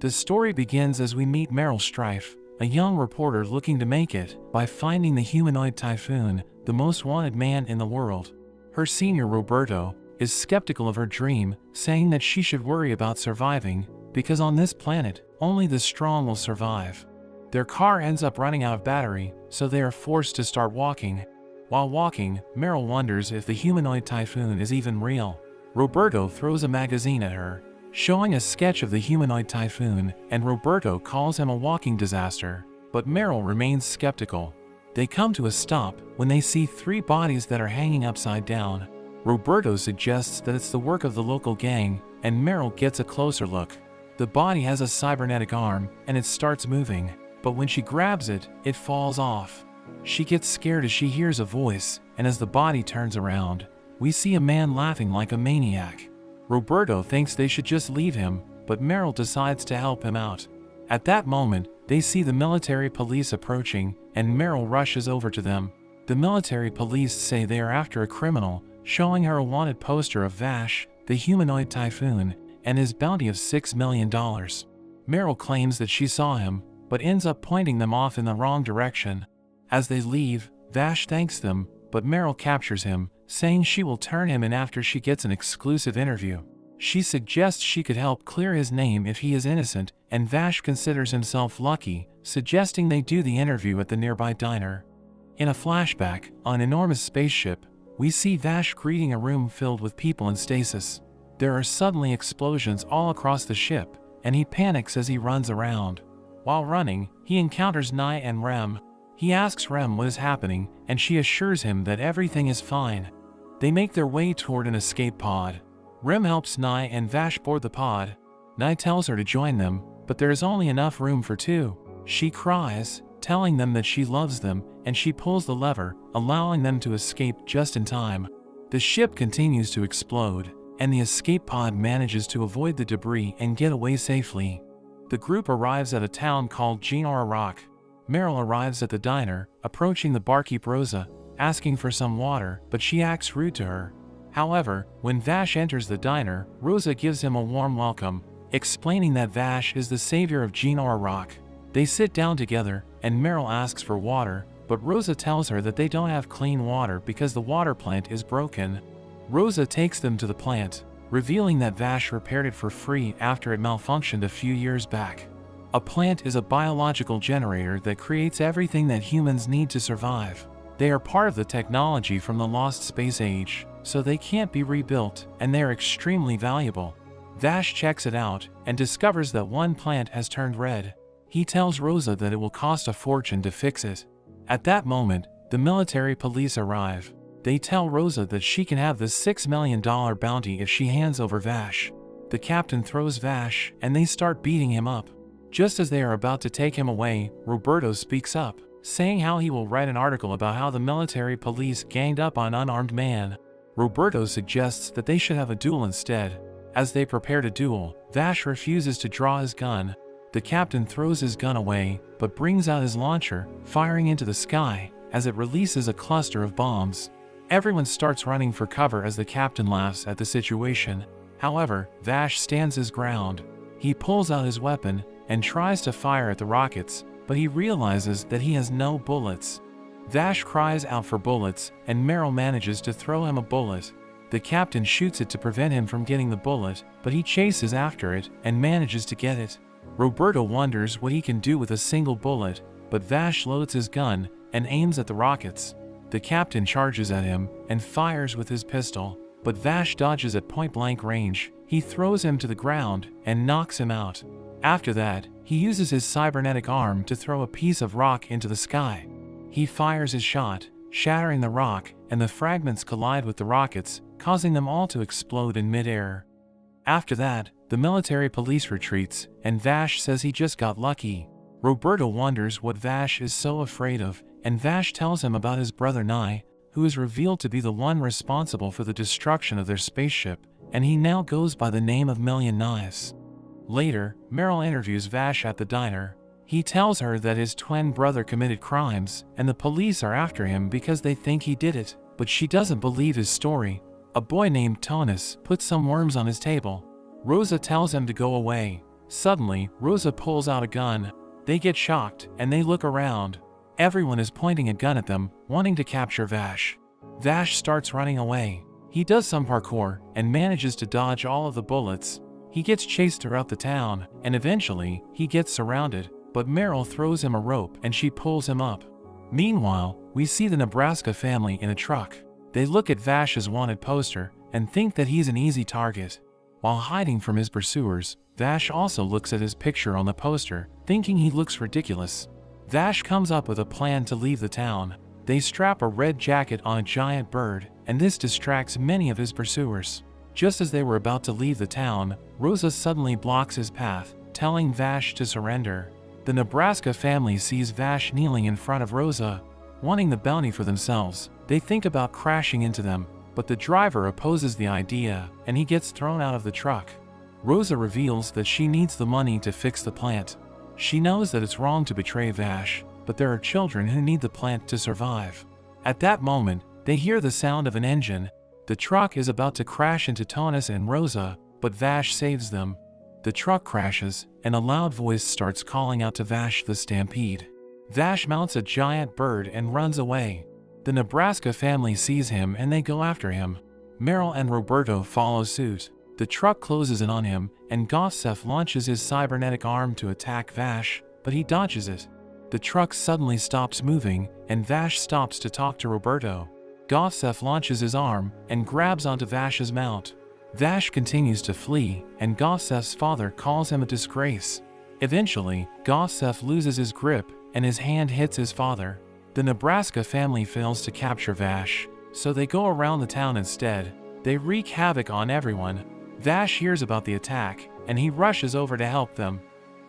The story begins as we meet Meryl Streif, a young reporter looking to make it by finding the humanoid typhoon, the most wanted man in the world. Her senior, Roberto, is skeptical of her dream, saying that she should worry about surviving, because on this planet, only the strong will survive. Their car ends up running out of battery, so they are forced to start walking. While walking, Meryl wonders if the humanoid typhoon is even real. Roberto throws a magazine at her, showing a sketch of the humanoid typhoon, and Roberto calls him a walking disaster, but Meryl remains skeptical. They come to a stop when they see 3 bodies that are hanging upside down. Roberto suggests that it's the work of the local gang, and Meryl gets a closer look. The body has a cybernetic arm, and it starts moving, but when she grabs it, it falls off. She gets scared as she hears a voice, and as the body turns around, we see a man laughing like a maniac. Roberto thinks they should just leave him, but Meryl decides to help him out. At that moment, they see the military police approaching, and Meryl rushes over to them. The military police say they are after a criminal, showing her a wanted poster of Vash, the humanoid typhoon, and his bounty of $6 million. Meryl claims that she saw him, but ends up pointing them off in the wrong direction. As they leave, Vash thanks them, but Meryl captures him, saying she will turn him in after she gets an exclusive interview. She suggests she could help clear his name if he is innocent, and Vash considers himself lucky, suggesting they do the interview at the nearby diner. In a flashback, on an enormous spaceship, we see Vash greeting a room filled with people in stasis. There are suddenly explosions all across the ship, and he panics as he runs around. While running, he encounters Nye and Rem. He asks Rem what is happening, and she assures him that everything is fine. They make their way toward an escape pod. Rem helps Nye and Vash board the pod. Nye tells her to join them, but there is only enough room for 2. She cries, telling them that she loves them, and she pulls the lever, allowing them to escape just in time. The ship continues to explode, and the escape pod manages to avoid the debris and get away safely. The group arrives at a town called Genora Rock. Meryl arrives at the diner, approaching the barkeep Rosa, asking for some water, but she acts rude to her. However, when Vash enters the diner, Rosa gives him a warm welcome, explaining that Vash is the savior of Genora Rock. They sit down together, and Meryl asks for water, but Rosa tells her that they don't have clean water because the water plant is broken. Rosa takes them to the plant, revealing that Vash repaired it for free after it malfunctioned a few years back. A plant is a biological generator that creates everything that humans need to survive. They are part of the technology from the lost space age, so they can't be rebuilt, and they are extremely valuable. Vash checks it out and discovers that one plant has turned red. He tells Rosa that it will cost a fortune to fix it. At that moment, the military police arrive. They tell Rosa that she can have the $6 million bounty if she hands over Vash. The captain throws Vash, and they start beating him up. Just as they are about to take him away, Roberto speaks up, saying how he will write an article about how the military police ganged up on an unarmed man. Roberto suggests that they should have a duel instead. As they prepare to duel, Vash refuses to draw his gun. The captain throws his gun away, but brings out his launcher, firing into the sky, as it releases a cluster of bombs. Everyone starts running for cover as the captain laughs at the situation. However, Vash stands his ground. He pulls out his weapon and tries to fire at the rockets, but he realizes that he has no bullets. Vash cries out for bullets, and Meryl manages to throw him a bullet. The captain shoots it to prevent him from getting the bullet, but he chases after it and manages to get it. Roberto wonders what he can do with a single bullet, but Vash loads his gun and aims at the rockets. The captain charges at him and fires with his pistol, but Vash dodges at point-blank range. He throws him to the ground and knocks him out. After that, he uses his cybernetic arm to throw a piece of rock into the sky. He fires his shot, shattering the rock, and the fragments collide with the rockets, causing them all to explode in mid-air. After that, the military police retreats, and Vash says he just got lucky. Roberto wonders what Vash is so afraid of, and Vash tells him about his brother Nye, who is revealed to be the one responsible for the destruction of their spaceship, and he now goes by the name of Million Knives. Later, Meryl interviews Vash at the diner. He tells her that his twin brother committed crimes and the police are after him because they think he did it, but she doesn't believe his story. A boy named Tonis puts some worms on his table. Rosa tells him to go away. Suddenly, Rosa pulls out a gun. They get shocked and they look around. Everyone is pointing a gun at them, wanting to capture Vash. Vash starts running away. He does some parkour and manages to dodge all of the bullets. He gets chased throughout the town, and eventually, he gets surrounded, but Meryl throws him a rope and she pulls him up. Meanwhile, we see the Nebraska family in a truck. They look at Vash's wanted poster and think that he's an easy target. While hiding from his pursuers, Vash also looks at his picture on the poster, thinking he looks ridiculous. Vash comes up with a plan to leave the town. They strap a red jacket on a giant bird, and this distracts many of his pursuers. Just as they were about to leave the town, Rosa suddenly blocks his path, telling Vash to surrender. The Nebraska family sees Vash kneeling in front of Rosa, wanting the bounty for themselves. They think about crashing into them, but the driver opposes the idea, and he gets thrown out of the truck. Rosa reveals that she needs the money to fix the plant. She knows that it's wrong to betray Vash, but there are children who need the plant to survive. At that moment, they hear the sound of an engine. The truck is about to crash into Tonis and Rosa, but Vash saves them. The truck crashes, and a loud voice starts calling out to Vash the Stampede. Vash mounts a giant bird and runs away. The Nebraska family sees him and they go after him. Meryl and Roberto follow suit. The truck closes in on him, and Gossef launches his cybernetic arm to attack Vash, but he dodges it. The truck suddenly stops moving, and Vash stops to talk to Roberto. Gossef launches his arm and grabs onto Vash's mount. Vash continues to flee, and Gossef's father calls him a disgrace. Eventually, Gossef loses his grip, and his hand hits his father. The Nebraska family fails to capture Vash, so they go around the town instead. They wreak havoc on everyone. Vash hears about the attack, and he rushes over to help them.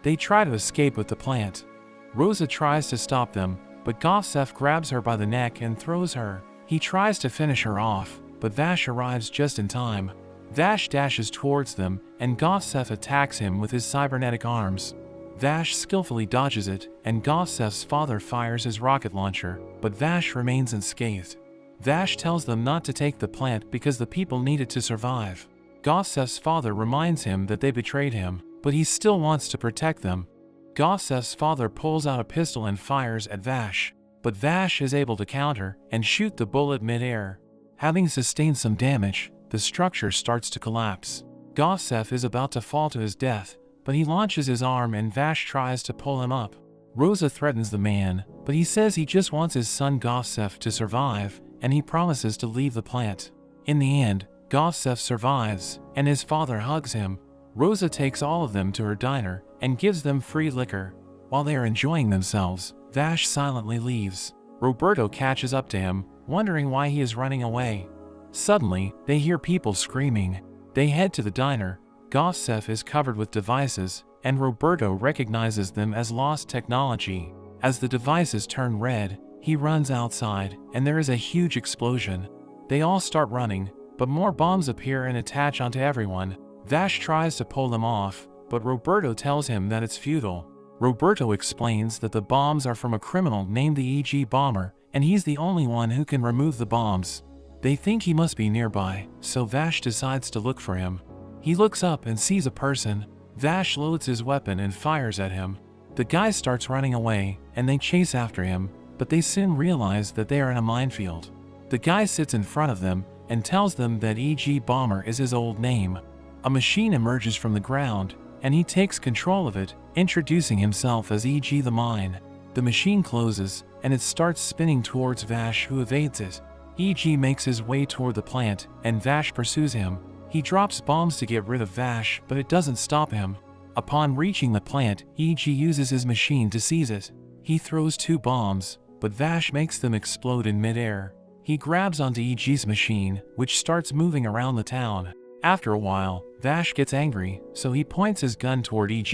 They try to escape with the plant. Rosa tries to stop them, but Gossef grabs her by the neck and throws her. He tries to finish her off, but Vash arrives just in time. Vash dashes towards them, and Gossef attacks him with his cybernetic arms. Vash skillfully dodges it, and Gossef's father fires his rocket launcher, but Vash remains unscathed. Vash tells them not to take the plant because the people need it to survive. Gossef's father reminds him that they betrayed him, but he still wants to protect them. Gossef's father pulls out a pistol and fires at Vash, but Vash is able to counter and shoot the bullet mid-air. Having sustained some damage, the structure starts to collapse. Gossef is about to fall to his death, but he launches his arm and Vash tries to pull him up. Rosa threatens the man, but he says he just wants his son Gossef to survive, and he promises to leave the plant. In the end, Gossef survives, and his father hugs him. Rosa takes all of them to her diner and gives them free liquor. While they are enjoying themselves, Vash silently leaves. Roberto catches up to him, wondering why he is running away. Suddenly, they hear people screaming. They head to the diner. Gossef is covered with devices, and Roberto recognizes them as lost technology. As the devices turn red, he runs outside, and there is a huge explosion. They all start running, but more bombs appear and attach onto everyone. Vash tries to pull them off, but Roberto tells him that it's futile. Roberto explains that the bombs are from a criminal named the EG Bomber, and he's the only one who can remove the bombs. They think he must be nearby, so Vash decides to look for him. He looks up and sees a person. Vash loads his weapon and fires at him. The guy starts running away, and they chase after him, but they soon realize that they are in a minefield. The guy sits in front of them and tells them that EG Bomber is his old name. A machine emerges from the ground, and he takes control of it, introducing himself as EG the Mine. The machine closes, and it starts spinning towards Vash, who evades it. EG makes his way toward the plant, and Vash pursues him. He drops bombs to get rid of Vash, but it doesn't stop him. Upon reaching the plant, EG uses his machine to seize it. He throws 2 bombs, but Vash makes them explode in midair. He grabs onto EG's machine, which starts moving around the town. After a while, Vash gets angry, so he points his gun toward EG.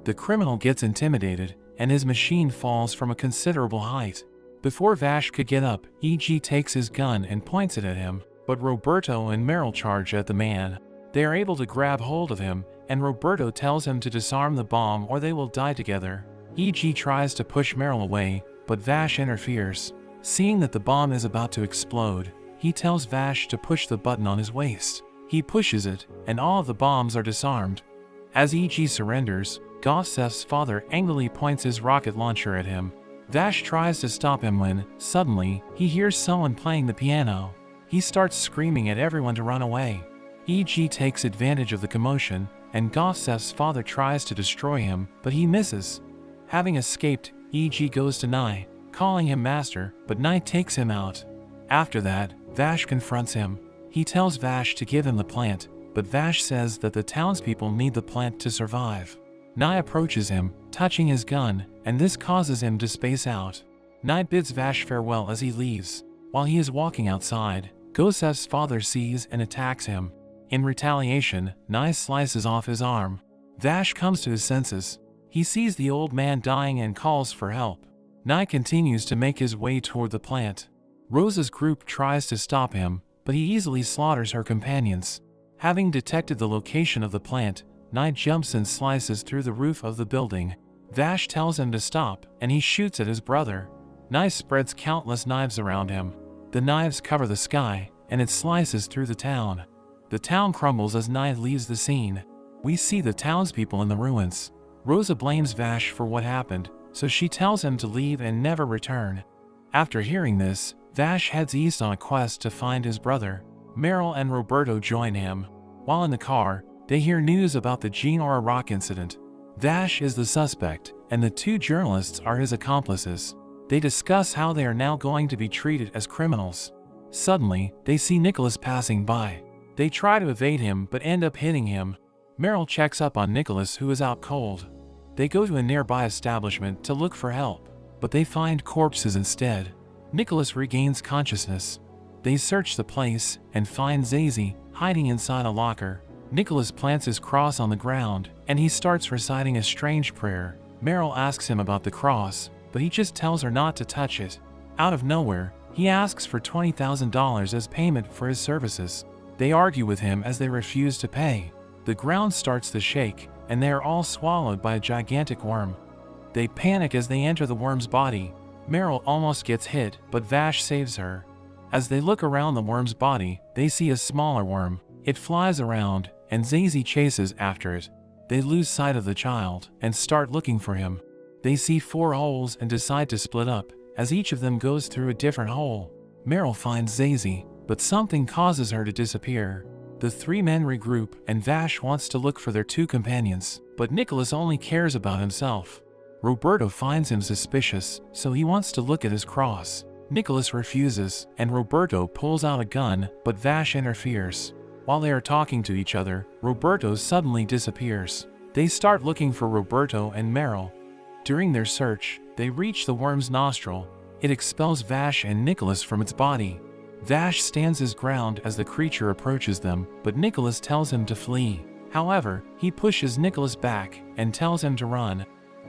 The criminal gets intimidated, and his machine falls from a considerable height. Before Vash could get up, EG takes his gun and points it at him, but Roberto and Meryl charge at the man. They are able to grab hold of him, and Roberto tells him to disarm the bomb or they will die together. E.G. tries to push Meryl away, but Vash interferes. Seeing that the bomb is about to explode, he tells Vash to push the button on his waist. He pushes it, and all of the bombs are disarmed. As E.G. surrenders, Gossef's father angrily points his rocket launcher at him. Vash tries to stop him when, suddenly, he hears someone playing the piano. He starts screaming at everyone to run away. E.G. takes advantage of the commotion, and Gossef's father tries to destroy him, but he misses. Having escaped, E.G. goes to Nye, calling him master, but Nye takes him out. After that, Vash confronts him. He tells Vash to give him the plant, but Vash says that the townspeople need the plant to survive. Nye approaches him, touching his gun, and this causes him to space out. Nye bids Vash farewell as he leaves. While he is walking outside, Gossef's father sees and attacks him. In retaliation, Nye slices off his arm. Vash comes to his senses. He sees the old man dying and calls for help. Nye continues to make his way toward the plant. Rosa's group tries to stop him, but he easily slaughters her companions. Having detected the location of the plant, Nye jumps and slices through the roof of the building. Vash tells him to stop, and he shoots at his brother. Nye spreads countless knives around him. The knives cover the sky, and it slices through the town. The town crumbles as Nye leaves the scene. We see the townspeople in the ruins. Rosa blames Vash for what happened, so she tells him to leave and never return. After hearing this, Vash heads east on a quest to find his brother. Meryl and Roberto join him. While in the car, they hear news about the Genora rock incident. Vash is the suspect, and the two journalists are his accomplices. They discuss how they are now going to be treated as criminals. Suddenly, they see Nicholas passing by. They try to evade him but end up hitting him. Meryl checks up on Nicholas, who is out cold. They go to a nearby establishment to look for help, but they find corpses instead. Nicholas regains consciousness. They search the place and find Zazie hiding inside a locker. Nicholas plants his cross on the ground, and he starts reciting a strange prayer. Meryl asks him about the cross, but he just tells her not to touch it. Out of nowhere, he asks for $20,000 as payment for his services. They argue with him as they refuse to pay. The ground starts to shake, and they are all swallowed by a gigantic worm. They panic as they enter the worm's body. Meryl almost gets hit, but Vash saves her. As they look around the worm's body, they see a smaller worm. It flies around, and Zazie chases after it. They lose sight of the child and start looking for him. They see 4 holes and decide to split up, as each of them goes through a different hole. Meryl finds Zazie, but something causes her to disappear. The 3 men regroup, and Vash wants to look for their 2 companions, but Nicholas only cares about himself. Roberto finds him suspicious, so he wants to look at his cross. Nicholas refuses, and Roberto pulls out a gun, but Vash interferes. While they are talking to each other, Roberto suddenly disappears. They start looking for Roberto and Meryl. During their search, they reach the worm's nostril. It expels Vash and Nicholas from its body. Vash stands his ground as the creature approaches them, but Nicholas tells him to flee. However, he pushes Nicholas back and tells him to run.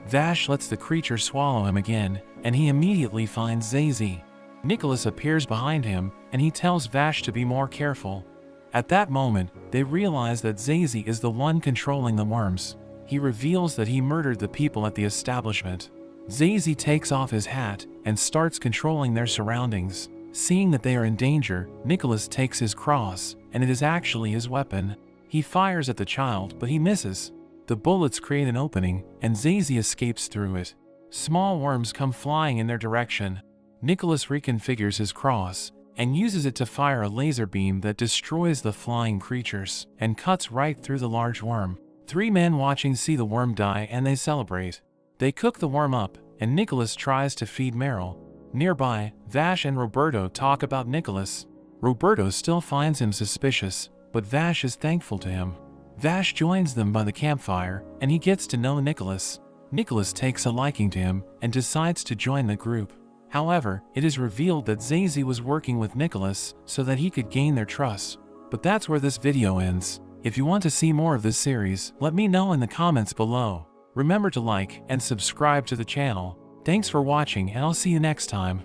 Vash lets the creature swallow him again, and he immediately finds Zazie. Nicholas appears behind him, and he tells Vash to be more careful. At that moment, they realize that Zazie is the one controlling the worms. He reveals that he murdered the people at the establishment. Zazie takes off his hat and starts controlling their surroundings. Seeing that they are in danger, Nicholas takes his cross, and it is actually his weapon. He fires at the child, but he misses. The bullets create an opening, and Zazie escapes through it. Small worms come flying in their direction. Nicholas reconfigures his cross and uses it to fire a laser beam that destroys the flying creatures and cuts right through the large worm. 3 men watching see the worm die, and they celebrate. They cook the worm up, and Nicholas tries to feed Meryl. Nearby, Vash and Roberto talk about Nicholas. Roberto still finds him suspicious, but Vash is thankful to him. Vash joins them by the campfire, and he gets to know Nicholas. Nicholas takes a liking to him and decides to join the group. However, it is revealed that Zazie was working with Nicholas so that he could gain their trust. But that's where this video ends. If you want to see more of this series, let me know in the comments below. Remember to like and subscribe to the channel. Thanks for watching, and I'll see you next time.